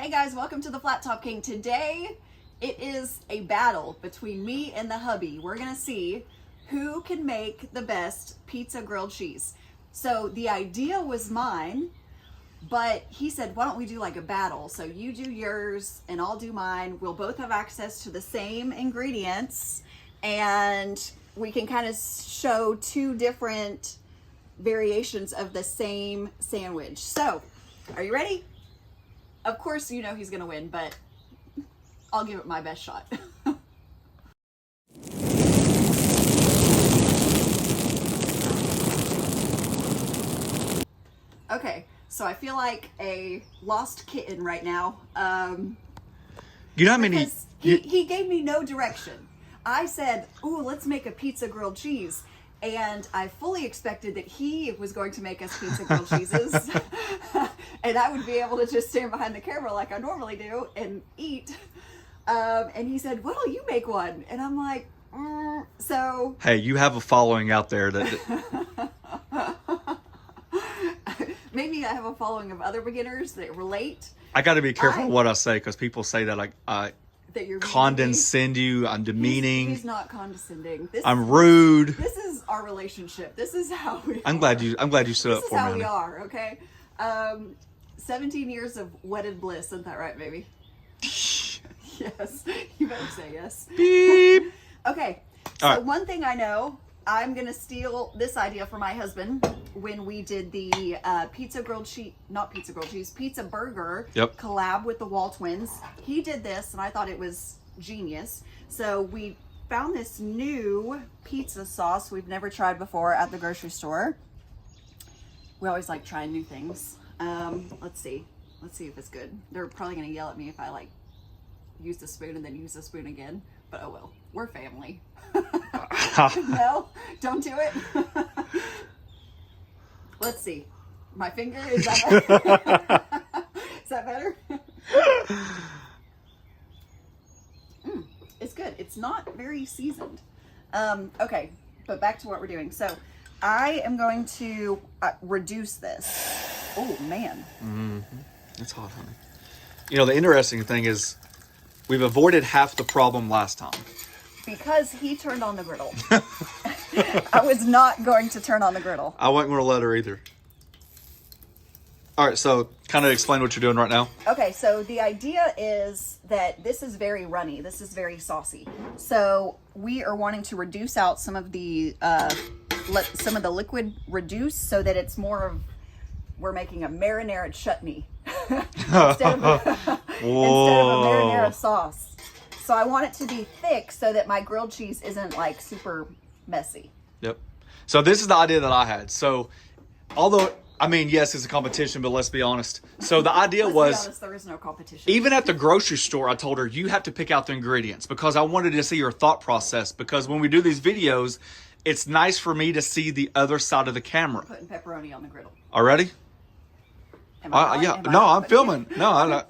Hey guys, welcome to the Flat Top King. Today, it is a battle between me and the hubby. We're gonna see who can make the best pizza grilled cheese. So the idea was mine, but he said, why don't we do like a battle? So you do yours and I'll do mine. We'll both have access to the same ingredients and we can kind of show two different variations of the same sandwich. So, are you ready? Of course you know he's gonna win, but I'll give it my best shot. Okay, so I feel like a lost kitten right now. You know how many? He gave me no direction. I said, ooh, let's make a pizza grilled cheese. And I fully expected that he was going to make us pizza grilled cheeses. And I would be able to just stand behind the camera like I normally do and eat. And he said, well, you make one. And I'm like, so. Hey, you have a following out there that. Maybe I have a following of other beginners that relate. I got to be careful what I say because people say that like that you're condescend you. I'm demeaning. He's not condescending. I'm rude. This is our relationship. This is how we. I'm glad you stood up for me. This is how we are. Okay. 17 years of wedded bliss. Isn't that right, baby? Yes. You better say yes. Beep. Okay. So one thing I know, I'm gonna steal this idea from my husband when we did the pizza burger collab with the Wall twins. He did this and I thought it was genius. So we found this new pizza sauce we've never tried before at the grocery store. We always like trying new things. Let's see if it's good. They're probably gonna yell at me if I like use the spoon and then use the spoon again, but oh well, we're family. No, don't do it. Let's see. My finger, is that better? Is that better? It's good. It's not very seasoned. Okay, but back to what we're doing. So I am going to reduce this. Oh, man. It's hot, honey. You know, the interesting thing is we've avoided half the problem last time. Because he turned on the griddle. I was not going to turn on the griddle. I wasn't going to let her either. All right, so kind of explain what you're doing right now. Okay, so the idea is that this is very runny. This is very saucy. So we are wanting to reduce out some of the liquid reduce so that it's more of, we're making a marinara chutney instead of a marinara sauce. So I want it to be thick so that my grilled cheese isn't like super messy. Yep. So this is the idea that I had. So although, I mean, yes, it's a competition, but let's be honest. So the idea was, there is no competition. Even at the grocery store, I told her, you have to pick out the ingredients because I wanted to see her thought process. Because when we do these videos, it's nice for me to see the other side of the camera. Putting pepperoni on the griddle. Already? I'm filming. No, I'm not.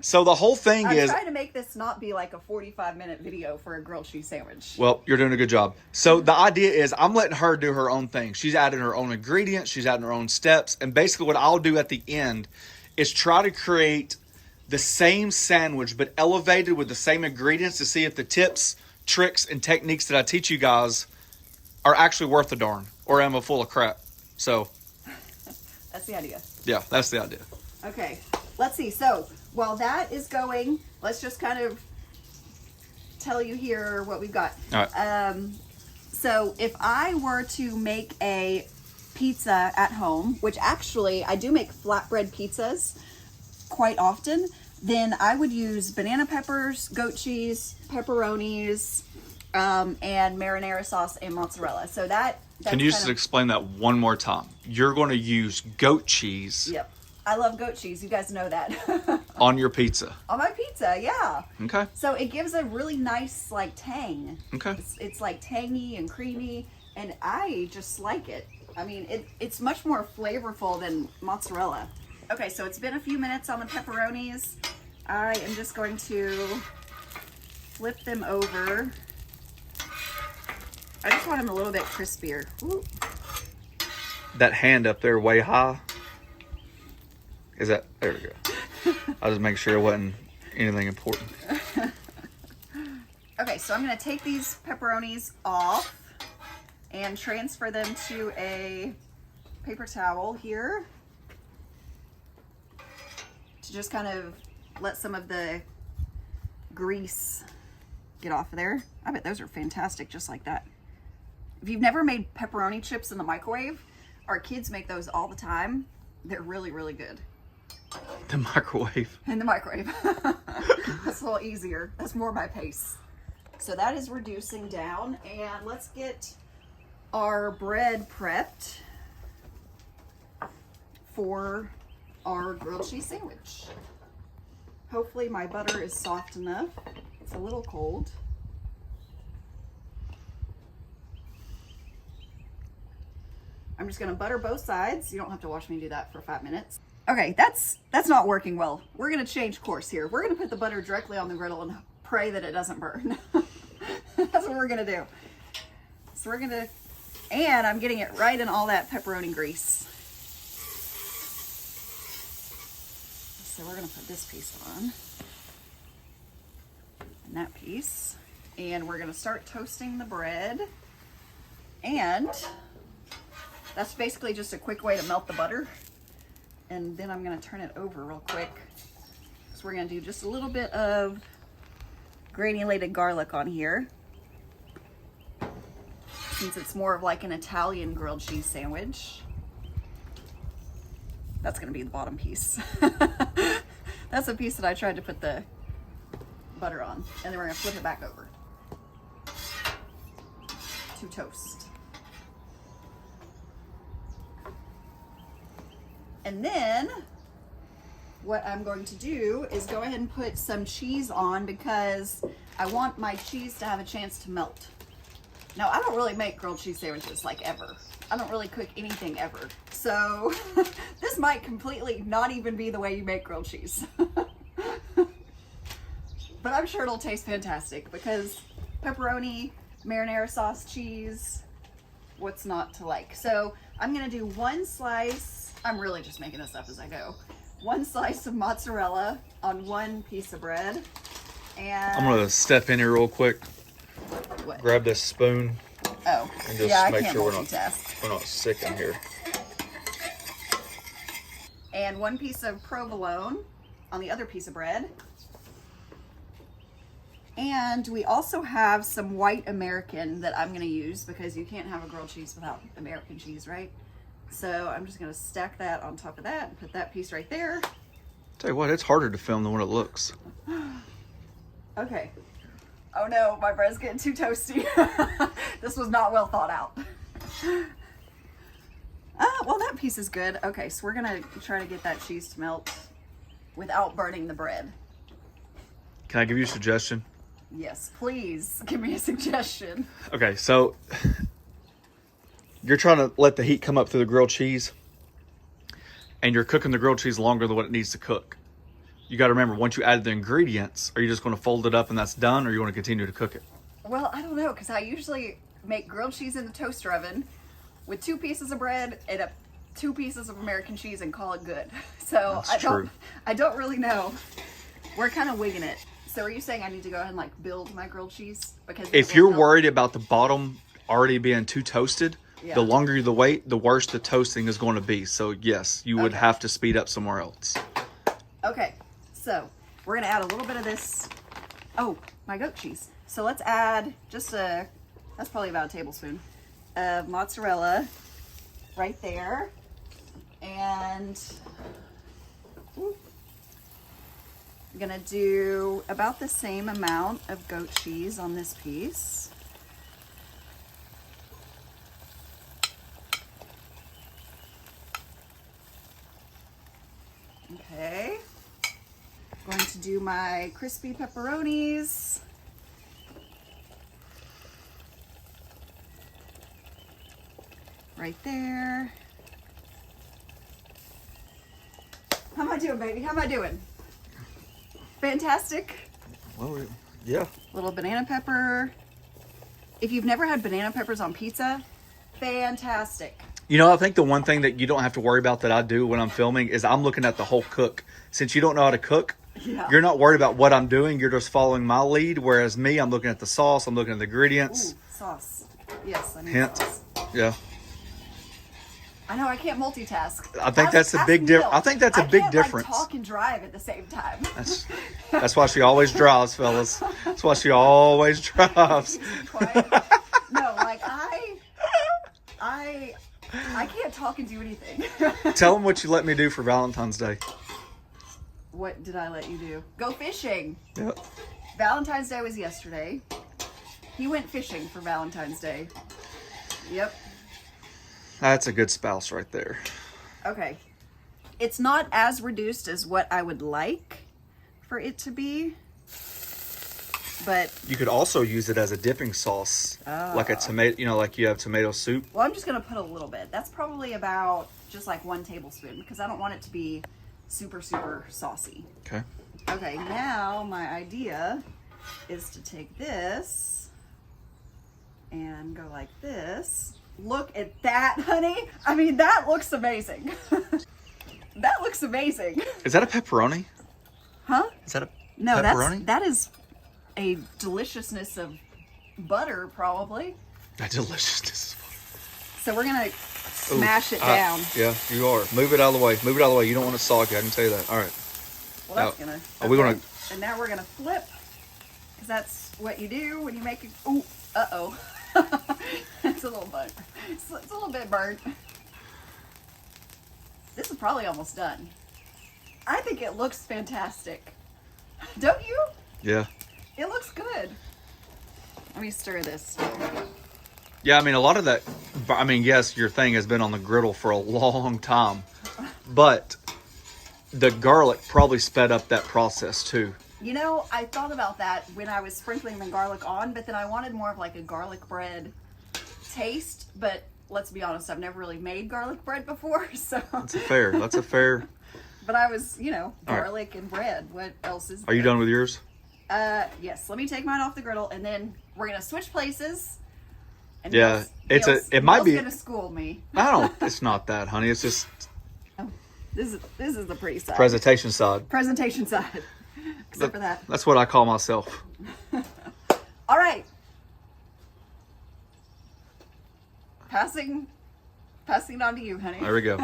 So the whole thing I'm is... trying to make this not be like a 45-minute video for a grilled cheese sandwich. Well, you're doing a good job. So the idea is I'm letting her do her own thing. She's adding her own ingredients. She's adding her own steps. And basically what I'll do at the end is try to create the same sandwich, but elevated with the same ingredients to see if the tips, tricks, and techniques that I teach you guys are actually worth the darn or am I full of crap. So... That's the idea. Yeah, that's the idea. Okay, let's see. So while that is going, let's just kind of tell you here what we've got. All right. So if I were to make a pizza at home, which actually I do make flatbread pizzas quite often, then I would use banana peppers, goat cheese, pepperonis, and marinara sauce and mozzarella. So that's Can you just explain that one more time? You're going to use goat cheese. Yep. I love goat cheese. You guys know that. On your pizza. On my pizza, yeah. Okay. So it gives a really nice like tang. Okay. It's like tangy and creamy, and I just like it. I mean, it's much more flavorful than mozzarella. Okay, so it's been a few minutes on the pepperonis. I am just going to flip them over. I just want them a little bit crispier. Ooh. That hand up there way high. Is that, there we go. I was making sure it wasn't anything important. Okay, so I'm going to take these pepperonis off and transfer them to a paper towel here to just kind of let some of the grease get off of there. I bet those are fantastic just like that. If you've never made pepperoni chips in the microwave, our kids make those all the time. They're really, really good. The microwave. In the microwave. That's a little easier. That's more my pace. So that is reducing down, and let's get our bread prepped for our grilled cheese sandwich. Hopefully my butter is soft enough. It's a little cold. I'm just gonna butter both sides. You don't have to watch me do that for 5 minutes. Okay, that's not working well. We're gonna change course here. We're gonna put the butter directly on the griddle and pray that it doesn't burn. That's what we're gonna do. So we're gonna, and I'm getting it right in all that pepperoni grease. So we're gonna put this piece on, and that piece, and we're gonna start toasting the bread. And that's basically just a quick way to melt the butter. And then I'm gonna turn it over real quick. So we're gonna do just a little bit of granulated garlic on here, since it's more of like an Italian grilled cheese sandwich. That's gonna be the bottom piece. That's the piece that I tried to put the butter on. And then we're gonna flip it back over to toast. And then what I'm going to do is go ahead and put some cheese on, because I want my cheese to have a chance to melt. Now, I don't really make grilled cheese sandwiches like ever. I don't really cook anything ever. So this might completely not even be the way you make grilled cheese. But I'm sure it'll taste fantastic, because pepperoni, marinara sauce, cheese, what's not to like? So I'm gonna do one slice. I'm really just making this up as I go. One slice of mozzarella on one piece of bread. And I'm gonna step in here real quick. what? Grab this spoon. Oh, And just yeah, I make can't sure multitask. we're not sick in here. And one piece of provolone on the other piece of bread. And we also have some white American that I'm gonna use, because you can't have a grilled cheese without American cheese, right? So I'm just gonna stack that on top of that and put that piece right there. Tell you what, it's harder to film than what it looks. Okay. Oh no, my bread's getting too toasty. This was not well thought out. Well, that piece is good. Okay, so we're gonna try to get that cheese to melt without burning the bread. Can I give you a suggestion? Yes, please give me a suggestion. Okay, so you're trying to let the heat come up through the grilled cheese, and you're cooking the grilled cheese longer than what it needs to cook. You got to remember, once you add the ingredients, are you just going to fold it up and that's done, or you want to continue to cook it? Well, I don't know, because I usually make grilled cheese in the toaster oven with 2 pieces of bread and 2 pieces of American cheese and call it good. So I don't really know. We're kind of winging it. So are you saying I need to go ahead and like build my grilled cheese? Because if you're worried about the bottom already being too toasted, yeah, the longer you wait, the worse the toasting is going to be. So yes, you would have to speed up somewhere else. Okay, so we're gonna add a little bit of this. Oh, my goat cheese. So let's add just that's probably about a tablespoon of mozzarella right there. And I'm gonna do about the same amount of goat cheese on this piece. Okay, going to do my crispy pepperonis. Right there. How am I doing, baby? How am I doing? Fantastic. Well, yeah. Little banana pepper. If you've never had banana peppers on pizza, fantastic. You know, I think the one thing that you don't have to worry about that I do when I'm filming is I'm looking at the whole cook. Since you don't know how to cook, Yeah. you're not worried about what I'm doing. You're just following my lead. Whereas me, I'm looking at the sauce. I'm looking at the ingredients. Ooh, sauce. Yes, I need Hint. sauce. Yeah. I know I can't multitask. I think that's a big difference. I think that's a big difference. Like, talk and drive at the same time. That's why she always drives, fellas. That's why she always drives. No, like I can't talk and do anything. Tell them what you let me do for Valentine's Day. What did I let you do? Go fishing. Yep. Valentine's Day was yesterday. He went fishing for Valentine's Day. Yep. That's a good spouse right there. Okay. It's not as reduced as what I would like for it to be. But you could also use it as a dipping sauce, like a tomato, you know, like you have tomato soup. Well, I'm just going to put a little bit. That's probably about just like 1 tablespoon because I don't want it to be super, super saucy. Okay. Okay, now my idea is to take this and go like this. Look at that, honey. I mean, that looks amazing. That looks amazing. Is that a pepperoni? Huh? Is that a No, pepperoni? that is a deliciousness of butter, probably. A deliciousness. So we're gonna smash it down. Yeah, you are. Move it out of the way. Move it out of the way. You don't want it soggy. I can tell you that. All right. Well, that's gonna. Are we gonna? And now we're gonna flip, because that's what you do when you make it. Ooh, uh-oh. It's a little burnt. It's a little bit burnt. This is probably almost done. I think it looks fantastic. Don't you? Yeah. It looks good. Let me stir this. Yeah, I mean, a lot of that, I mean, yes, your thing has been on the griddle for a long time, but the garlic probably sped up that process too. You know, I thought about that when I was sprinkling the garlic on, but then I wanted more of like a garlic bread taste, but let's be honest, I've never really made garlic bread before, so. That's a fair. But I was, you know, garlic and bread. What else is there? Are you done with yours? Yes. Let me take mine off the griddle, and then we're gonna switch places. And Yeah, it might be. Gonna school me. It's not that, honey. It's just This is the pretty side. presentation side. Presentation side. Except for that. That's what I call myself. All right. Passing on to you, honey. There we go.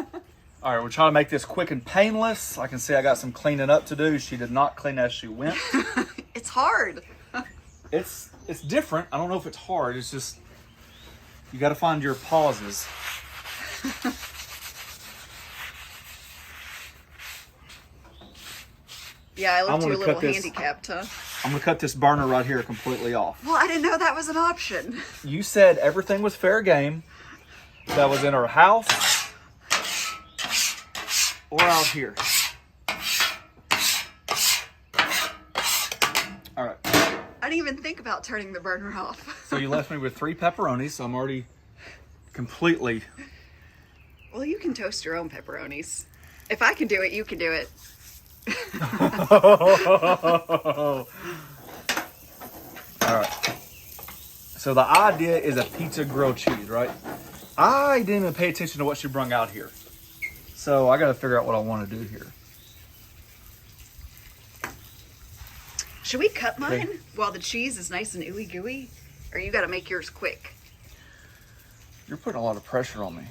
All right, we're trying to make this quick and painless. I can see I got some cleaning up to do. She did not clean as she went. It's hard. It's different. I don't know if it's hard. It's just you got to find your pauses. Yeah, I looked gonna a little cut this- handicapped, huh? I'm gonna cut this burner right here completely off. Well, I didn't know that was an option. You said everything was fair game. That was in our house or out here. All right. I didn't even think about turning the burner off. So you left me with 3 pepperonis. So I'm already completely. Well, you can toast your own pepperonis. If I can do it, you can do it. All right. So the idea is a pizza grilled cheese, right? I didn't even pay attention to what she brung out here. So I got to figure out what I want to do here. Should we cut mine while the cheese is nice and ooey gooey? Or you got to make yours quick? You're putting a lot of pressure on me.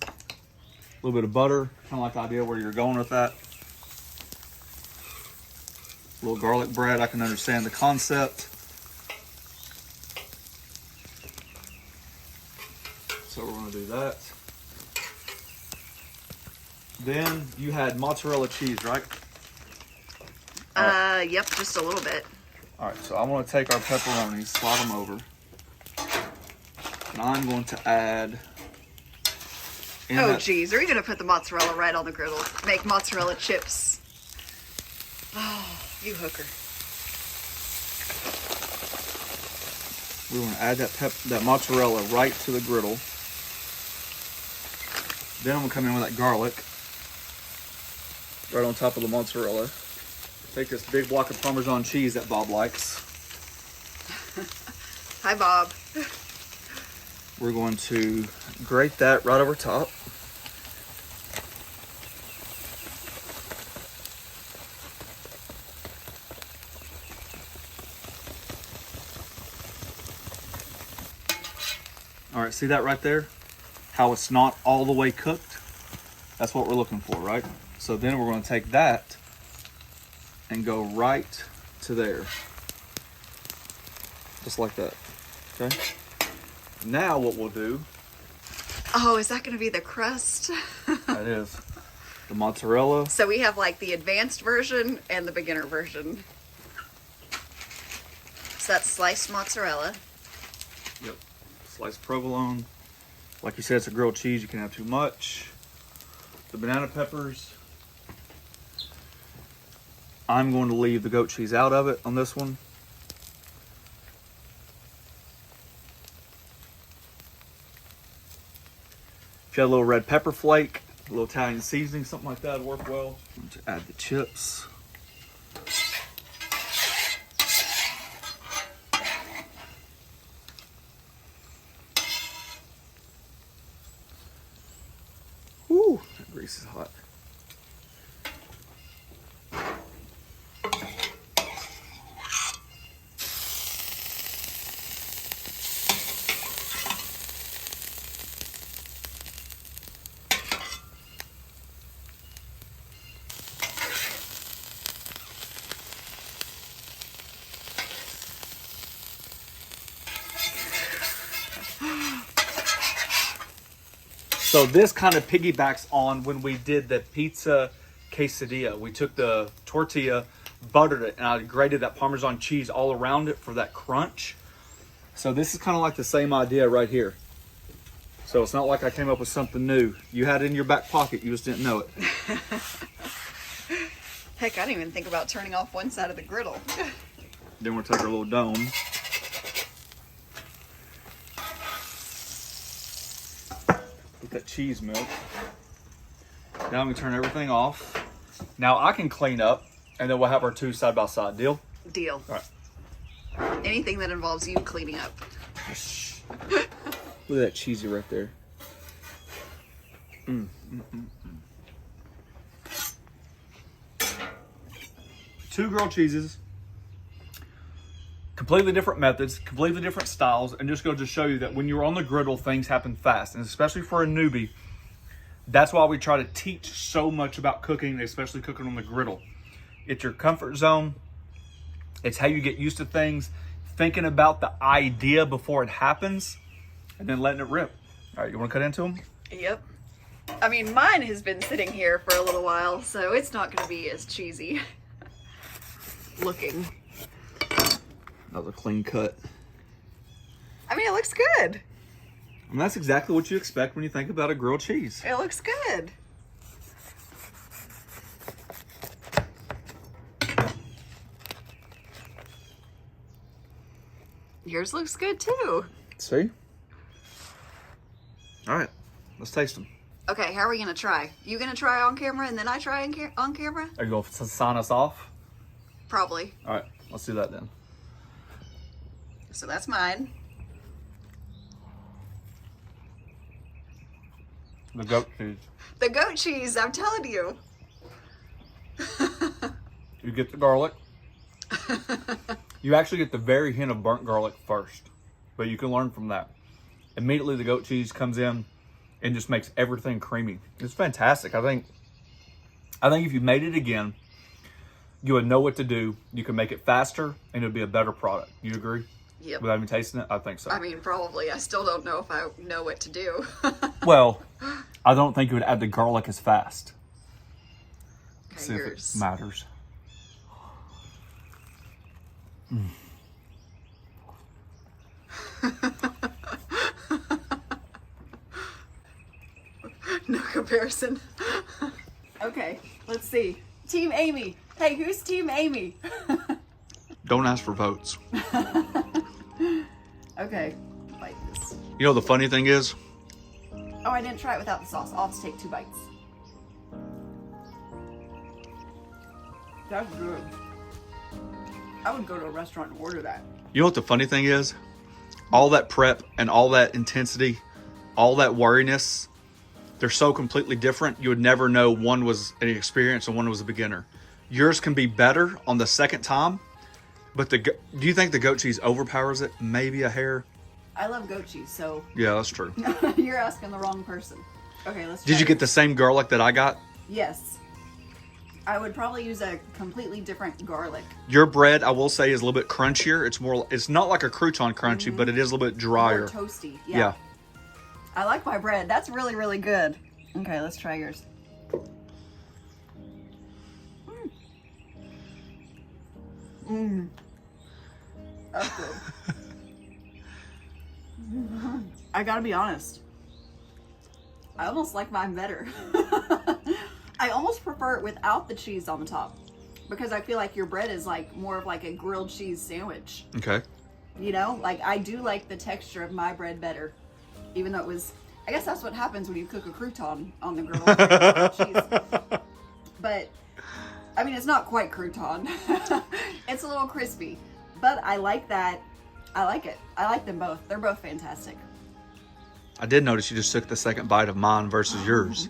A little bit of butter, kind of like the idea where you're going with that. A little garlic bread, I can understand the concept. So we're gonna do that. Then you had mozzarella cheese, right? Yep, just a little bit. All right, so I want to take our pepperonis, slide them over. And I'm going to add... Oh, geez. Are you going to put the mozzarella right on the griddle? Make mozzarella chips. Oh, you hooker. We want to add that mozzarella right to the griddle. Then I'm going to come in with that garlic. Right on top of the mozzarella. Take this big block of Parmesan cheese that Bob likes. Hi, Bob. we're going to grate that right over top. All right, see that right there? How it's not all the way cooked? That's what we're looking for, right? So then we're going to take that and go right to there. Just like that, okay? Now what we'll do... Oh, is that going to be the crust? That is. The mozzarella. So we have like the advanced version and the beginner version. So that's sliced mozzarella. Yep. Sliced provolone. Like you said, it's a grilled cheese. You can't have too much. The banana peppers. I'm going to leave the goat cheese out of it on this one. If you had a little red pepper flake, a little Italian seasoning, something like that would work well. I'm going to add the chips. Whew, that grease is hot. So this kind of piggybacks on when we did the pizza quesadilla. We took the tortilla, buttered it, and I grated that Parmesan cheese all around it for that crunch. So this is kind of like the same idea right here. So it's not like I came up with something new. You had it in your back pocket, you just didn't know it. Heck, I didn't even think about turning off one side of the griddle. Then we'll take our little dome. With that cheese milk. Now we turn everything off. Now I can clean up, and then we'll have our two side by side. Deal? Deal. All right. Anything that involves you cleaning up. Look at that cheesy right there. Two grilled cheeses. Completely different methods, completely different styles, and just go to show you that when you're on the griddle, things happen fast. And especially for a newbie, that's why we try to teach so much about cooking, especially cooking on the griddle. It's your comfort zone. It's how you get used to things, thinking about the idea before it happens, and then letting it rip. All right, you want to cut into them? Yep. I mean, mine has been sitting here for a little while, so it's not going to be as cheesy looking. That was a clean cut. I mean, it looks good. And that's exactly what you expect when you think about a grilled cheese. It looks good. Yours looks good too. See? All right, let's taste them. Okay, how are we gonna try? You gonna try on camera and then I try on camera? Are you going to sign us off? Probably. All right, let's do that then. So that's mine. The goat cheese. The goat cheese, I'm telling you. You get the garlic. You actually get the very hint of burnt garlic first, but you can learn from that. Immediately the goat cheese comes in and just makes everything creamy. It's fantastic. I think if you made it again, you would know what to do. You can make it faster and it'll be a better product. You agree? Yep. Without even tasting it? I think so. I mean, probably. I still don't know if I know what to do. Well, I don't think you would add the garlic as fast. Okay, See if yours. it matters. No comparison. Okay, let's see. Team Amy. Hey, who's Team Amy? Don't ask for votes. Okay, bite this. You know the funny thing is? Oh, I didn't try it without the sauce. I'll have to take 2 bites. That's good. I would go to a restaurant and order that. You know what the funny thing is? All that prep and all that intensity, all that wariness, they're so completely different. You would never know one was an experience and one was a beginner. Yours can be better on the second time, but do you think the goat cheese overpowers it? Maybe a hair. I love goat cheese, so Yeah, that's true. you're asking the wrong person. Okay, let's. Did you get the same garlic that I got? Yes. I would probably use a completely different garlic. Your bread, I will say, is a little bit crunchier. It's not like a crouton crunchy, but it is a little bit drier. More toasty. Yeah. Yeah. I like my bread. That's really, really good. Okay, let's try yours. That's good. I gotta be honest. I almost like mine better. I almost prefer it without the cheese on the top, because I feel like your bread is like more of like a grilled cheese sandwich. Okay. You know, like I do like the texture of my bread better, even though it was, I guess that's what happens when you cook a crouton on the grill. Cheese. But I mean, it's not quite crouton. It's a little crispy, but I like that. I like it. I like them both. They're both fantastic. I did notice you just took the second bite of mine versus yours.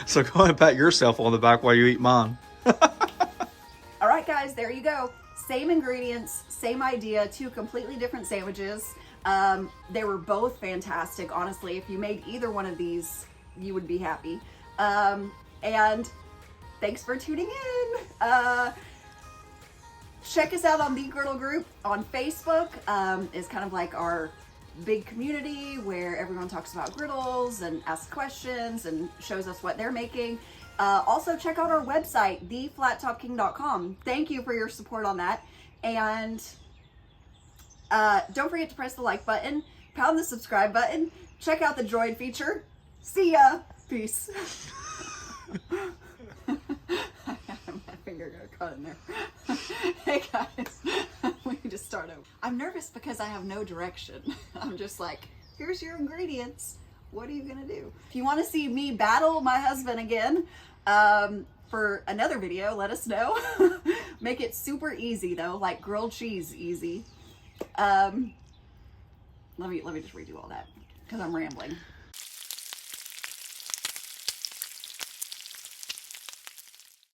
So go ahead and pat yourself on the back while you eat mine. All right, guys, there you go. Same ingredients, same idea, two completely different sandwiches. They were both fantastic. Honestly, if you made either one of these, you would be happy. And thanks for tuning in. Check us out on the Griddle group on Facebook. It's kind of like our big community where everyone talks about griddles and asks questions and shows us what they're making. Also check out our website, theflattopking.com. Thank you for your support on that. And don't forget to press the like button, pound the subscribe button, check out the droid feature. See ya. Peace. My finger got caught in there. Hey guys, we need to start over. I'm nervous because I have no direction. I'm just like, here's your ingredients. What are you gonna do? If you want to see me battle my husband again for another video, let us know. Make it super easy though, like grilled cheese easy. Let me just redo all that because I'm rambling.